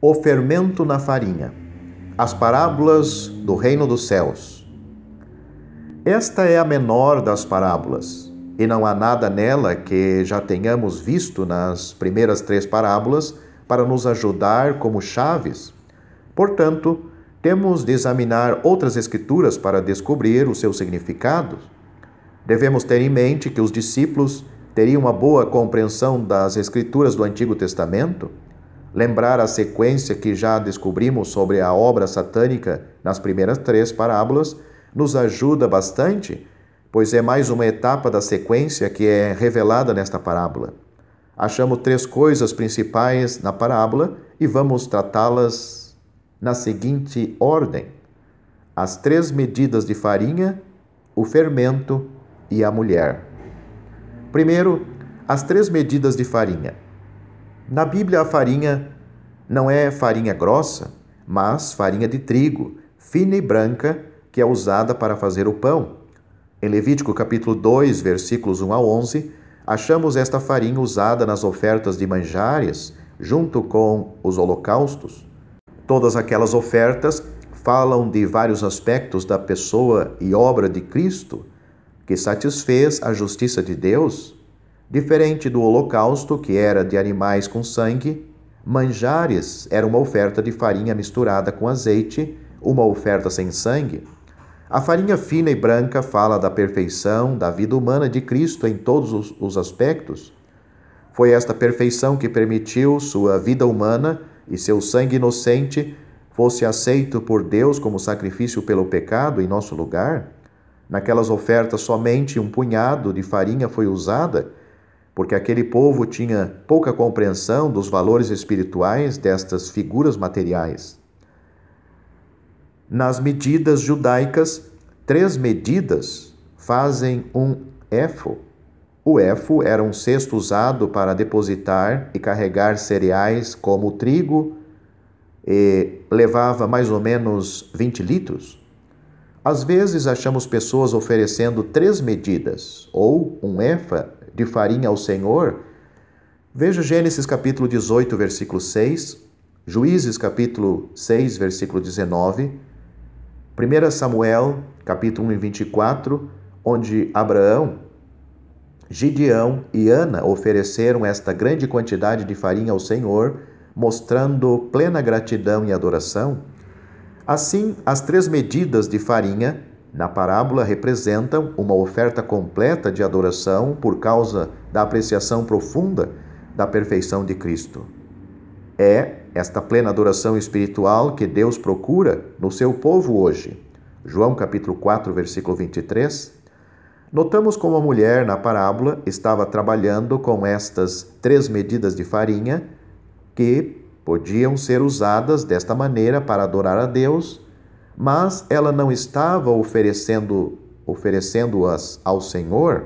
O fermento na farinha. As parábolas do reino dos céus. Esta é a menor das parábolas, e não há nada nela que já tenhamos visto nas primeiras 3 parábolas para nos ajudar como chaves. Portanto, temos de examinar outras escrituras para descobrir o seu significado. Devemos ter em mente que os discípulos teriam uma boa compreensão das escrituras do Antigo Testamento. Lembrar a sequência que já descobrimos sobre a obra satânica nas primeiras 3 parábolas nos ajuda bastante, pois é mais uma etapa da sequência que é revelada nesta parábola. Achamos 3 coisas principais na parábola e vamos tratá-las na seguinte ordem: as 3 medidas de farinha, o fermento e a mulher. Primeiro, as 3 medidas de farinha. Na Bíblia, a farinha não é farinha grossa, mas farinha de trigo, fina e branca, que é usada para fazer o pão. Em Levítico capítulo 2, versículos 1 a 11, achamos esta farinha usada nas ofertas de manjares, junto com os holocaustos. Todas aquelas ofertas falam de vários aspectos da pessoa e obra de Cristo, que satisfez a justiça de Deus. Diferente do holocausto, que era de animais com sangue, manjares era uma oferta de farinha misturada com azeite, uma oferta sem sangue. A farinha fina e branca fala da perfeição da vida humana de Cristo em todos os aspectos. Foi esta perfeição que permitiu sua vida humana e seu sangue inocente fosse aceito por Deus como sacrifício pelo pecado em nosso lugar. Naquelas ofertas, somente um punhado de farinha foi usada, porque aquele povo tinha pouca compreensão dos valores espirituais destas figuras materiais. Nas medidas judaicas, 3 medidas fazem um éfo. O éfo era um cesto usado para depositar e carregar cereais como o trigo e levava mais ou menos 20 litros. Às vezes achamos pessoas oferecendo 3 medidas ou um éfa de farinha ao Senhor. Veja Gênesis capítulo 18, versículo 6, Juízes capítulo 6, versículo 19, 1 Samuel capítulo 1 e 24, onde Abraão, Gideão e Ana ofereceram esta grande quantidade de farinha ao Senhor, mostrando plena gratidão e adoração. Assim, as 3 medidas de farinha na parábola representam uma oferta completa de adoração por causa da apreciação profunda da perfeição de Cristo. É esta plena adoração espiritual que Deus procura no seu povo hoje. João capítulo 4, versículo 23. Notamos como a mulher na parábola estava trabalhando com estas 3 medidas de farinha que podiam ser usadas desta maneira para adorar a Deus, mas ela não estava oferecendo-as ao Senhor,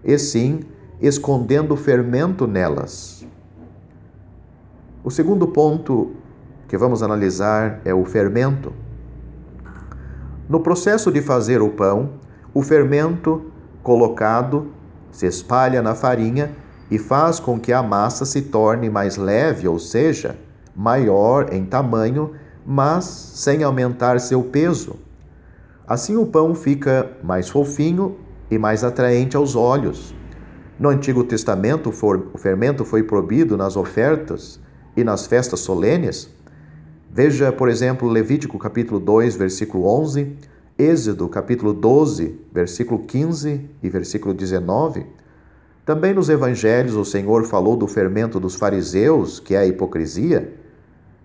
e sim escondendo o fermento nelas. O segundo ponto que vamos analisar é o fermento. No processo de fazer o pão, o fermento colocado se espalha na farinha e faz com que a massa se torne mais leve, ou seja, maior em tamanho, mas sem aumentar seu peso. Assim o pão fica mais fofinho e mais atraente aos olhos. No Antigo Testamento, o fermento foi proibido nas ofertas e nas festas solenes. Veja, por exemplo, Levítico capítulo 2, versículo 11, Êxodo capítulo 12, versículo 15 e versículo 19. Também nos evangelhos o Senhor falou do fermento dos fariseus, que é a hipocrisia,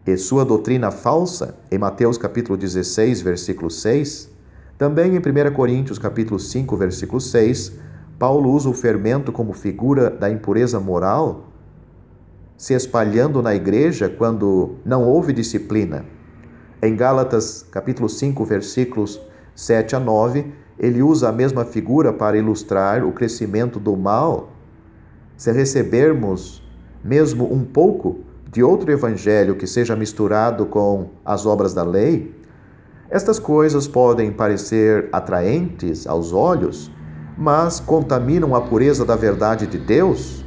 e sua doutrina falsa, em Mateus capítulo 16, versículo 6. Também em 1 Coríntios capítulo 5, versículo 6, Paulo usa o fermento como figura da impureza moral, se espalhando na igreja quando não houve disciplina. Em Gálatas capítulo 5, versículos 7 a 9, ele usa a mesma figura para ilustrar o crescimento do mal. Se recebermos mesmo um pouco de outro evangelho que seja misturado com as obras da lei, estas coisas podem parecer atraentes aos olhos, mas contaminam a pureza da verdade de Deus.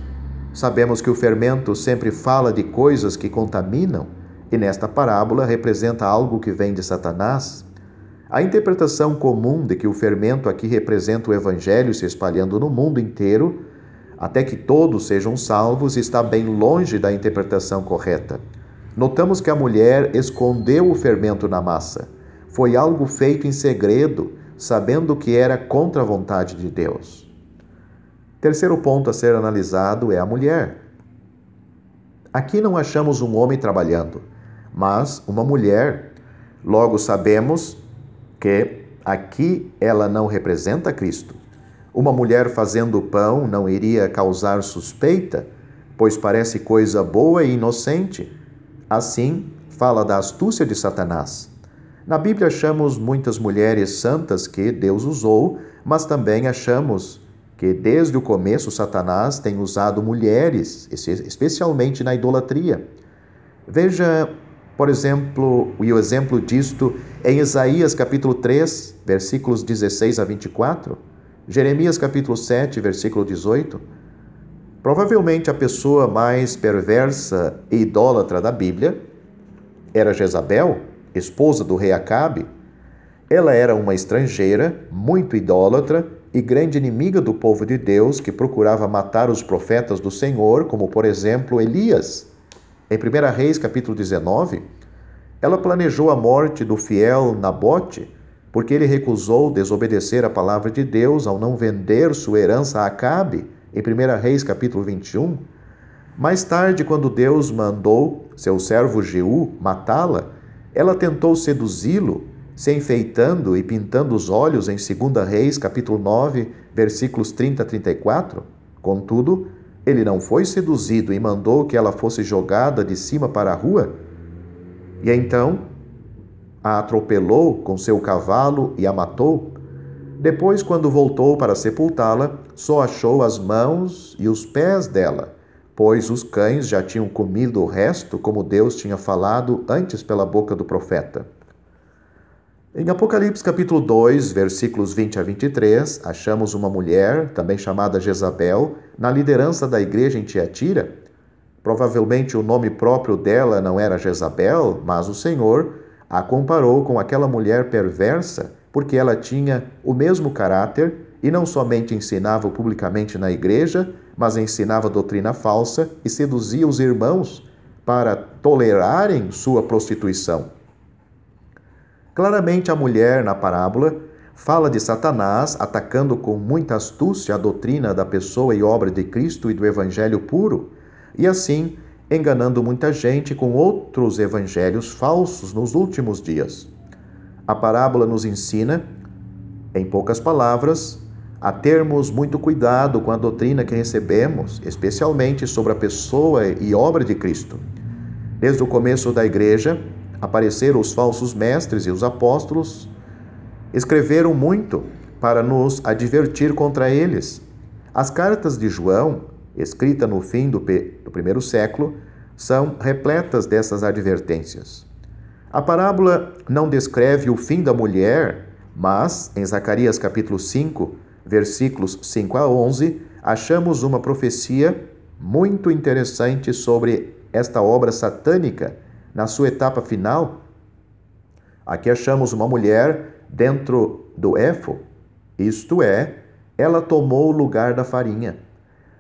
Sabemos que o fermento sempre fala de coisas que contaminam e nesta parábola representa algo que vem de Satanás. A interpretação comum de que o fermento aqui representa o Evangelho se espalhando no mundo inteiro, até que todos sejam salvos, está bem longe da interpretação correta. Notamos que a mulher escondeu o fermento na massa. Foi algo feito em segredo, sabendo que era contra a vontade de Deus. Terceiro ponto a ser analisado é a mulher. Aqui não achamos um homem trabalhando, mas uma mulher. Logo sabemos que aqui ela não representa Cristo. Uma mulher fazendo pão não iria causar suspeita, pois parece coisa boa e inocente. Assim, fala da astúcia de Satanás. Na Bíblia achamos muitas mulheres santas que Deus usou, mas também achamos que desde o começo Satanás tem usado mulheres, especialmente na idolatria. Veja, por exemplo, o exemplo disto em Isaías capítulo 3, versículos 16 a 24, Jeremias capítulo 7, versículo 18. Provavelmente a pessoa mais perversa e idólatra da Bíblia era Jezabel, esposa do rei Acabe. Ela era uma estrangeira, muito idólatra e grande inimiga do povo de Deus, que procurava matar os profetas do Senhor, como por exemplo Elias. Em 1 Reis capítulo 19, ela planejou a morte do fiel Nabote, porque ele recusou desobedecer a palavra de Deus ao não vender sua herança a Acabe, em 1 Reis capítulo 21. Mais tarde, quando Deus mandou seu servo Jeú matá-la, ela tentou seduzi-lo, se enfeitando e pintando os olhos em 2 Reis capítulo 9, versículos 30 a 34. Contudo, ele não foi seduzido e mandou que ela fosse jogada de cima para a rua. E então a atropelou com seu cavalo e a matou. Depois, quando voltou para sepultá-la, só achou as mãos e os pés dela, pois os cães já tinham comido o resto, como Deus tinha falado antes pela boca do profeta. Em Apocalipse capítulo 2, versículos 20 a 23, achamos uma mulher, também chamada Jezabel, na liderança da igreja em Tiatira. Provavelmente o nome próprio dela não era Jezabel, mas o Senhor a comparou com aquela mulher perversa, porque ela tinha o mesmo caráter e não somente ensinava publicamente na igreja, mas ensinava doutrina falsa e seduzia os irmãos para tolerarem sua prostituição. Claramente, a mulher, na parábola, fala de Satanás atacando com muita astúcia a doutrina da pessoa e obra de Cristo e do Evangelho puro, e assim enganando muita gente com outros evangelhos falsos nos últimos dias. A parábola nos ensina, em poucas palavras, a termos muito cuidado com a doutrina que recebemos, especialmente sobre a pessoa e obra de Cristo. Desde o começo da igreja, apareceram os falsos mestres e os apóstolos, escreveram muito para nos advertir contra eles. As cartas de João, escritas no fim do primeiro século, são repletas dessas advertências. A parábola não descreve o fim da mulher, mas, em Zacarias capítulo 5, versículos 5 a 11, achamos uma profecia muito interessante sobre esta obra satânica na sua etapa final. Aqui achamos uma mulher dentro do éfo, isto é, ela tomou o lugar da farinha.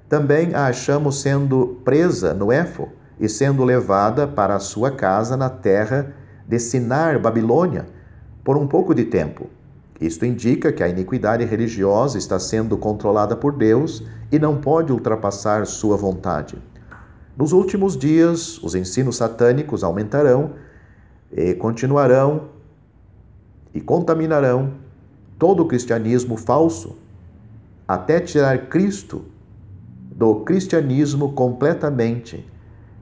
Também a achamos sendo presa no éfo e sendo levada para a sua casa na terra de Sinar, Babilônia, por um pouco de tempo. Isto indica que a iniquidade religiosa está sendo controlada por Deus e não pode ultrapassar sua vontade. Nos últimos dias, os ensinos satânicos aumentarão e continuarão e contaminarão todo o cristianismo falso, até tirar Cristo do cristianismo completamente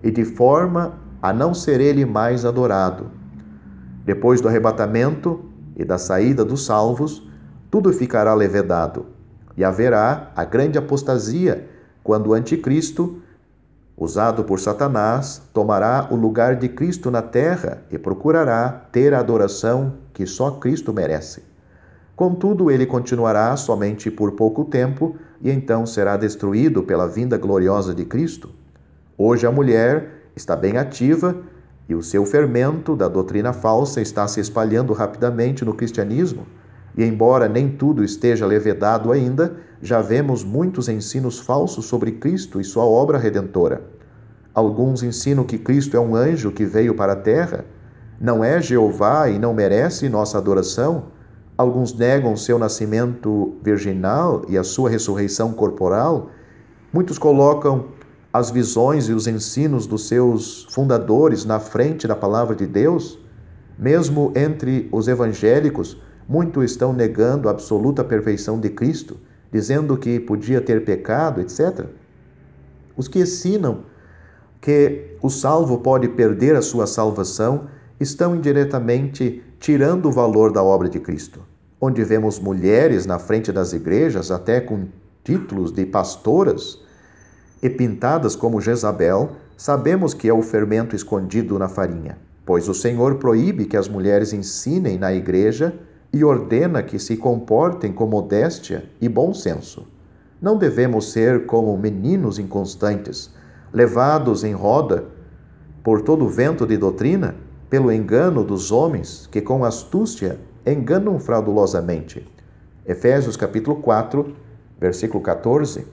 e de forma a não ser ele mais adorado. Depois do arrebatamento e da saída dos salvos, tudo ficará levedado e haverá a grande apostasia, quando o anticristo, usado por Satanás, tomará o lugar de Cristo na terra e procurará ter a adoração que só Cristo merece. Contudo, ele continuará somente por pouco tempo e então será destruído pela vinda gloriosa de Cristo. Hoje a mulher está bem ativa E o seu fermento da doutrina falsa está se espalhando rapidamente no cristianismo. E embora nem tudo esteja levedado ainda, já vemos muitos ensinos falsos sobre Cristo e sua obra redentora. Alguns ensinam que Cristo é um anjo que veio para a terra, não é Jeová e não merece nossa adoração. Alguns negam seu nascimento virginal e a sua ressurreição corporal. Muitos colocam as visões e os ensinos dos seus fundadores na frente da palavra de Deus. Mesmo entre os evangélicos, muitos estão negando a absoluta perfeição de Cristo, dizendo que podia ter pecado, etc. Os que ensinam que o salvo pode perder a sua salvação estão indiretamente tirando o valor da obra de Cristo. Onde vemos mulheres na frente das igrejas, até com títulos de pastoras, e pintadas como Jezabel, sabemos que é o fermento escondido na farinha, pois o Senhor proíbe que as mulheres ensinem na igreja e ordena que se comportem com modéstia e bom senso. Não devemos ser como meninos inconstantes, levados em roda por todo o vento de doutrina, pelo engano dos homens que com astúcia enganam fraudulosamente. Efésios capítulo 4, versículo 14.